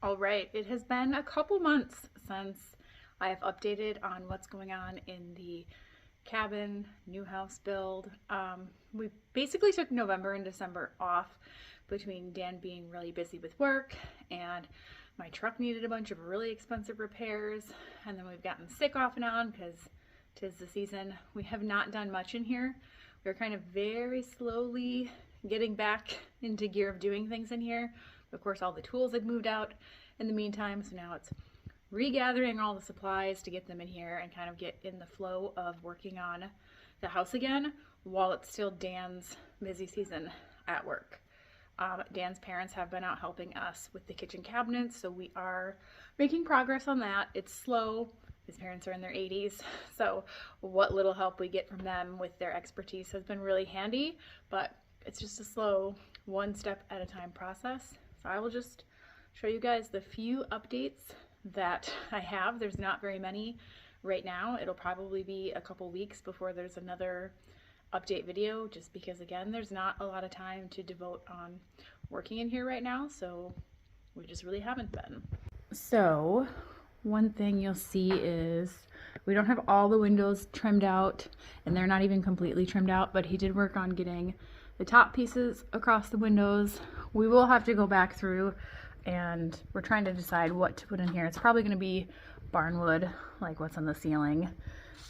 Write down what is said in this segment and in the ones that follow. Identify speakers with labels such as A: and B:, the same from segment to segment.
A: All right, it has been a couple months since I have updated on what's going on in the cabin, new house build. We basically took November and December off between Dan being really busy with work and my truck needed a bunch of really expensive repairs, and then we've gotten sick off and on because 'tis the season. We have not done much in here. We're kind of very slowly getting back into gear of doing things in here. Of course, all the tools had moved out in the meantime, so now it's regathering all the supplies to get them in here and kind of get in the flow of working on the house again while it's still Dan's busy season at work. Dan's parents have been out helping us with the kitchen cabinets, so we are making progress on that. It's slow. His parents are in their 80s, so what little help we get from them with their expertise has been really handy, but it's just a slow, one step at a time process. So I will just show you guys the few updates that I have. There's not very many right now. It'll probably be a couple weeks before there's another update video, just because again there's not a lot of time to devote on working in here right now, so we just really haven't been. So one thing you'll see is we don't have all the windows trimmed out, and they're not even completely trimmed out, but he did work on getting the top pieces across the windows. We will have to go back through, and we're trying to decide what to put in here. It's probably going to be barnwood, like what's on the ceiling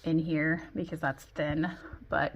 A: in here, because that's thin, but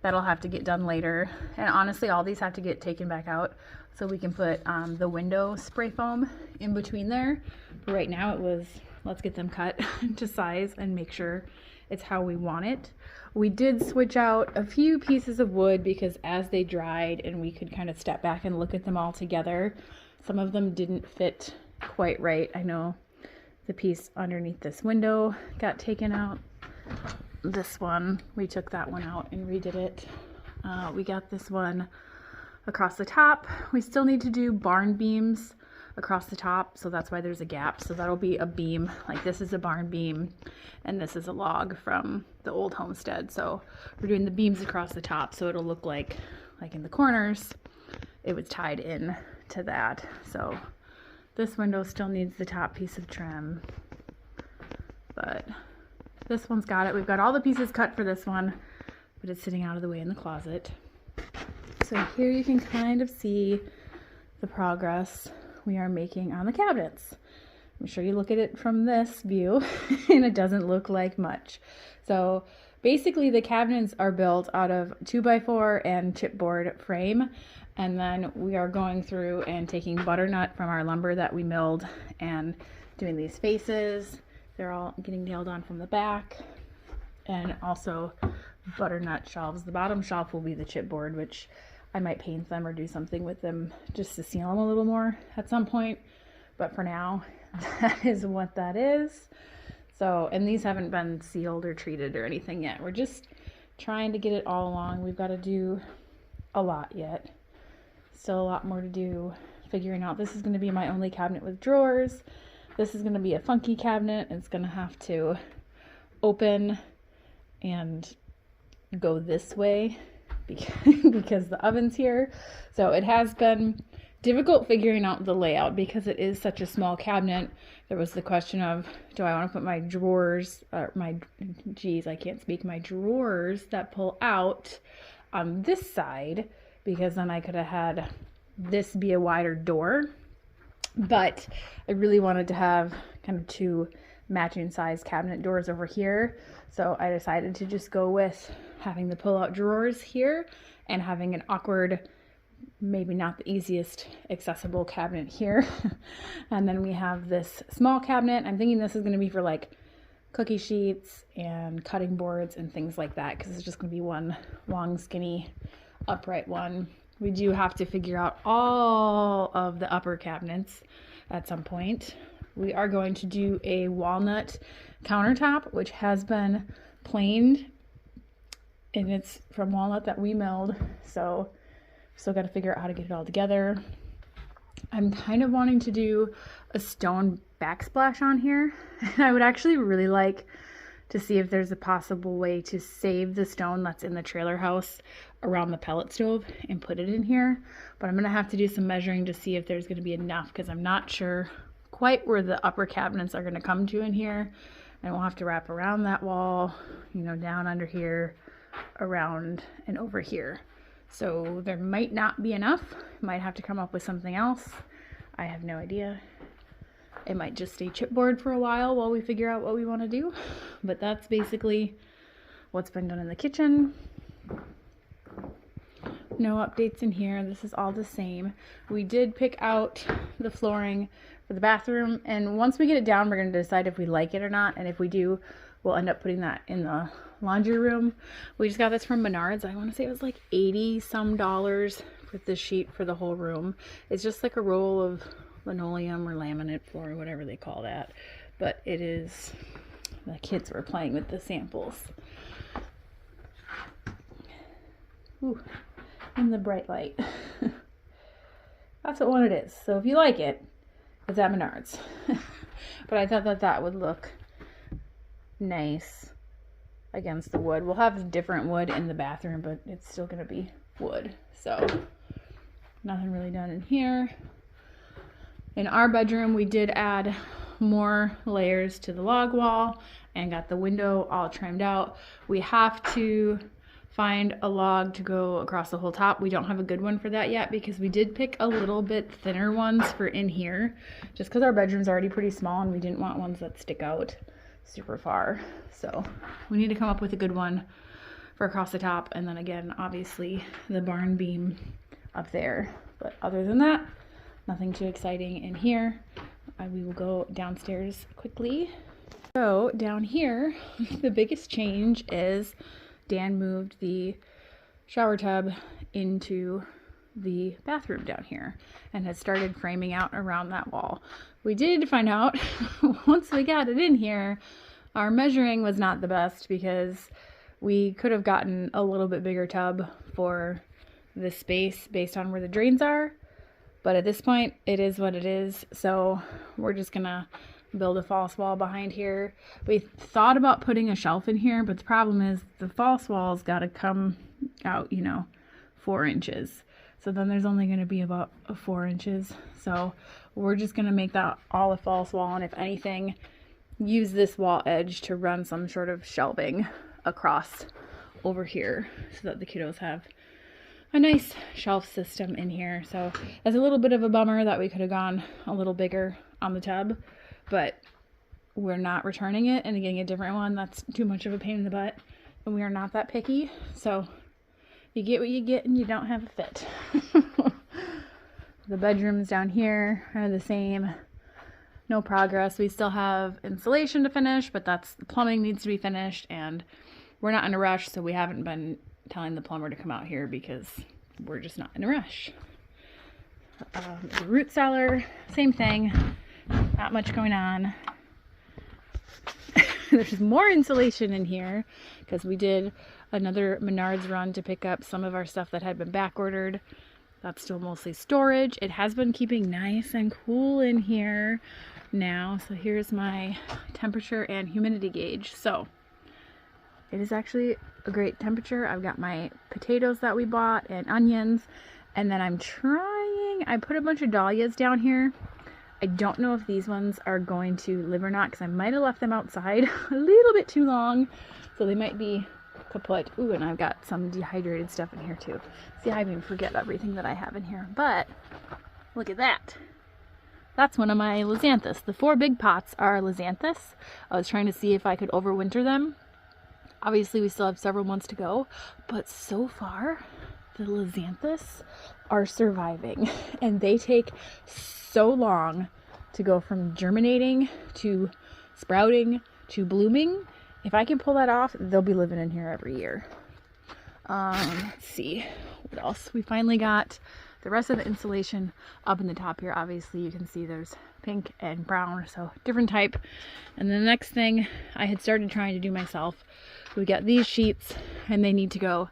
A: that'll have to get done later. And honestly, all these have to get taken back out so we can put the window spray foam in between there. But right now it was, let's get them cut to size and make sure it's how we want it. We did switch out a few pieces of wood because as they dried and we could kind of step back and look at them all together, some of them didn't fit quite right. I know the piece underneath this window got taken out. This one, we took that one out and redid it. We got this one across the top. We still need to do barn beams across the top, so that's why there's a gap. So that'll be a beam, like this is a barn beam and this is a log from the old homestead. So we're doing the beams across the top, so it'll look like in the corners it was tied in to that. So this window still needs the top piece of trim, but this one's got it. We've got all the pieces cut for this one, but it's sitting out of the way in the closet. So here you can kind of see the progress we are making on the cabinets. I'm sure you look at it from this view and it doesn't look like much. So basically the cabinets are built out of 2x4 and chipboard frame, and then we are going through and taking butternut from our lumber that we milled and doing these faces. They're all getting nailed on from the back, and also butternut shelves. The bottom shelf will be the chipboard, which I might paint them or do something with them just to seal them a little more at some point. But for now, that is what that is. So, and these haven't been sealed or treated or anything yet. We're just trying to get it all along. We've got to do a lot yet. Still a lot more to do. Figuring out, this is going to be my only cabinet with drawers. This is going to be a funky cabinet. It's going to have to open and go this way because the oven's here. So it has been difficult figuring out the layout because it is such a small cabinet. There was the question of, do I want to put my drawers, or my drawers that pull out on this side, because then I could have had this be a wider door. But I really wanted to have kind of two matching size cabinet doors over here. So I decided to just go with having the pull-out drawers here and having an awkward, maybe not the easiest accessible cabinet here. And then we have this small cabinet. I'm thinking this is going to be for like cookie sheets and cutting boards and things like that, because it's just going to be one long, skinny, upright one. We do have to figure out all of the upper cabinets at some point. We are going to do a walnut countertop, which has been planed, and it's from walnut that we milled. So still got to figure out how to get it all together. I'm kind of wanting to do a stone backsplash on here. And I would actually really like to see if there's a possible way to save the stone that's in the trailer house around the pellet stove and put it in here. But I'm going to have to do some measuring to see if there's going to be enough, because I'm not sure quite where the upper cabinets are going to come to in here. And we'll have to wrap around that wall, you know, down under here, around and over here. So there might not be enough. Might have to come up with something else. I have no idea. It might just stay chipboard for a while we figure out what we want to do. But that's basically what's been done in the kitchen. No updates in here. This is all the same. We did pick out the flooring for the bathroom, and once we get it down, we're going to decide if we like it or not, and if we do, we'll end up putting that in the laundry room. We just got this from Menards. I want to say it was like $80 some for this sheet for the whole room. It's just like a roll of linoleum or laminate floor or whatever they call that, but it is, the kids were playing with the samples. Ooh, in the bright light. That's what one it is. So if you like it, it's at Menards. But I thought that that would look nice against the wood. We'll have different wood in the bathroom, but it's still going to be wood. So nothing really done in here. In our bedroom, we did add more layers to the log wall and got the window all trimmed out. We have to find a log to go across the whole top. We don't have a good one for that yet because we did pick a little bit thinner ones for in here just because our bedroom's already pretty small and we didn't want ones that stick out super far. So we need to come up with a good one for across the top, and then again, obviously the barn beam up there. But other than that, nothing too exciting in here. We will go downstairs quickly. So down here, the biggest change is Dan moved the shower tub into the bathroom down here and has started framing out around that wall. We did find out once we got it in here, our measuring was not the best because we could have gotten a little bit bigger tub for the space based on where the drains are. But at this point, it is what it is. So we're just gonna build a false wall behind here. We thought about putting a shelf in here, but the problem is the false wall's got to come out, you know, 4 inches. So then there's only going to be about 4 inches. So we're just going to make that all a false wall, and if anything, use this wall edge to run some sort of shelving across over here so that the kiddos have a nice shelf system in here. So it's a little bit of a bummer that we could have gone a little bigger on the tub, but we're not returning it and getting a different one. That's too much of a pain in the butt, and we are not that picky. So you get what you get and you don't have a fit. The bedrooms down here are the same. No progress. We still have insulation to finish, but the plumbing needs to be finished, and we're not in a rush, so we haven't been telling the plumber to come out here because we're just not in a rush. The root cellar, same thing. Not much going on. There's more insulation in here because we did another Menards run to pick up some of our stuff that had been back ordered. That's still mostly storage. It has been keeping nice and cool in here now. So here's my temperature and humidity gauge. So it is actually a great temperature. I've got my potatoes that we bought and onions, and then I put a bunch of dahlias down here. I don't know if these ones are going to live or not because I might have left them outside a little bit too long, so they might be kaput. Ooh, and I've got some dehydrated stuff in here too. See, I even forget everything that I have in here, but look at that. That's one of my lizanthus. The 4 big pots are lizanthus. I was trying to see if I could overwinter them. Obviously, we still have several months to go, but so far, the lizanthus are surviving, and they take so long to go from germinating to sprouting to blooming. If I can pull that off, they'll be living in here every year. Let's see what else. We finally got the rest of the insulation up in the top here. Obviously you can see there's pink and brown, so different type. And the next thing I had started trying to do myself, we got these sheets and they need to go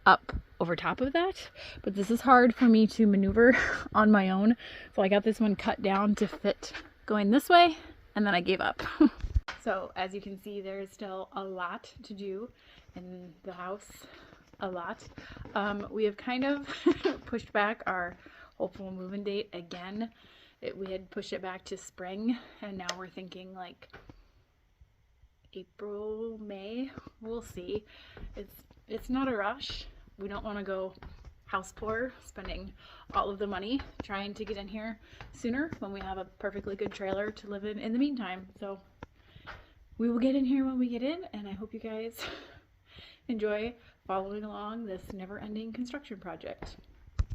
A: up over top of that, but this is hard for me to maneuver on my own, so I got this one cut down to fit going this way, and then I gave up. So as you can see, there's still a lot to do in the house. A lot. We have kind of pushed back our hopeful move-in date again We had pushed it back to spring, and now we're thinking like April, May. We'll see. It's not a rush. We don't want to go house poor, spending all of the money trying to get in here sooner when we have a perfectly good trailer to live in the meantime. So we will get in here when we get in, and I hope you guys enjoy following along this never-ending construction project.